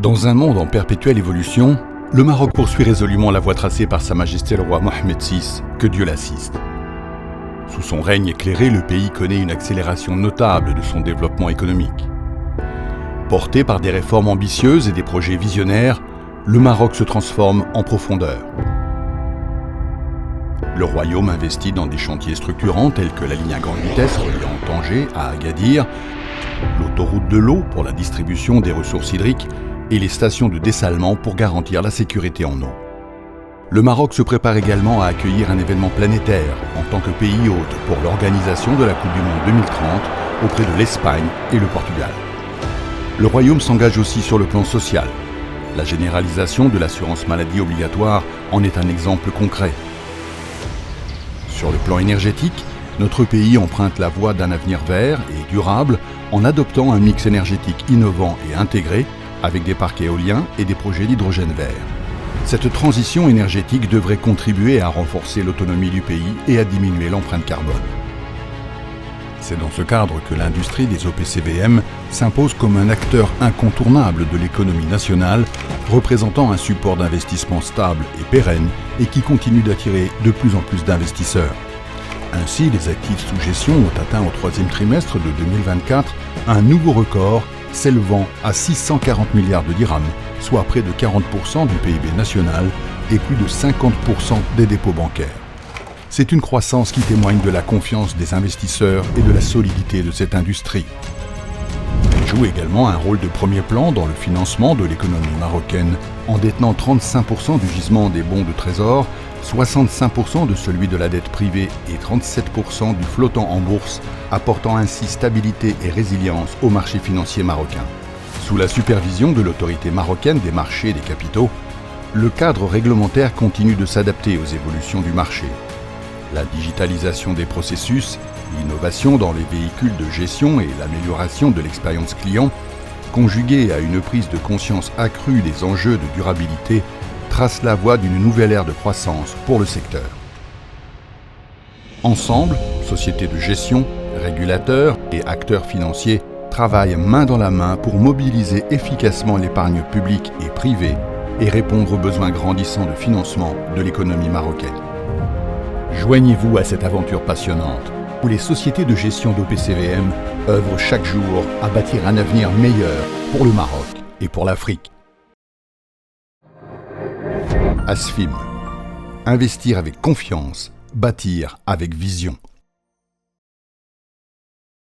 Dans un monde en perpétuelle évolution, le Maroc poursuit résolument la voie tracée par Sa Majesté le roi Mohammed VI, que Dieu l'assiste. Sous son règne éclairé, le pays connaît une accélération notable de son développement économique. Porté par des réformes ambitieuses et des projets visionnaires, le Maroc se transforme en profondeur. Le royaume investit dans des chantiers structurants tels que la ligne à grande vitesse reliant Tanger à Agadir, l'autoroute de l'eau pour la distribution des ressources hydriques et les stations de dessalement pour garantir la sécurité en eau. Le Maroc se prépare également à accueillir un événement planétaire en tant que pays hôte pour l'organisation de la Coupe du Monde 2030 auprès de l'Espagne et le Portugal. Le royaume s'engage aussi sur le plan social. La généralisation de l'assurance maladie obligatoire en est un exemple concret. Sur le plan énergétique, notre pays emprunte la voie d'un avenir vert et durable en adoptant un mix énergétique innovant et intégré avec des parcs éoliens et des projets d'hydrogène vert. Cette transition énergétique devrait contribuer à renforcer l'autonomie du pays et à diminuer l'empreinte carbone. C'est dans ce cadre que l'industrie des OPCVM s'impose comme un acteur incontournable de l'économie nationale, représentant un support d'investissement stable et pérenne et qui continue d'attirer de plus en plus d'investisseurs. Ainsi, les actifs sous gestion ont atteint au troisième trimestre de 2024 un nouveau record s'élevant à 640 milliards de dirhams, soit près de 40% du PIB national et plus de 50% des dépôts bancaires. C'est une croissance qui témoigne de la confiance des investisseurs et de la solidité de cette industrie. Elle joue également un rôle de premier plan dans le financement de l'économie marocaine, en détenant 35% du gisement des bons de trésor, 65% de celui de la dette privée et 37% du flottant en bourse, apportant ainsi stabilité et résilience au marché financier marocain. Sous la supervision de l'autorité marocaine des marchés et des capitaux, le cadre réglementaire continue de s'adapter aux évolutions du marché. La digitalisation des processus, l'innovation dans les véhicules de gestion et l'amélioration de l'expérience client, conjuguée à une prise de conscience accrue des enjeux de durabilité, tracent la voie d'une nouvelle ère de croissance pour le secteur. Ensemble, sociétés de gestion, régulateurs et acteurs financiers travaillent main dans la main pour mobiliser efficacement l'épargne publique et privée et répondre aux besoins grandissants de financement de l'économie marocaine. Joignez-vous à cette aventure passionnante où les sociétés de gestion d'OPCVM œuvrent chaque jour à bâtir un avenir meilleur pour le Maroc et pour l'Afrique. ASFIM. Investir avec confiance, bâtir avec vision.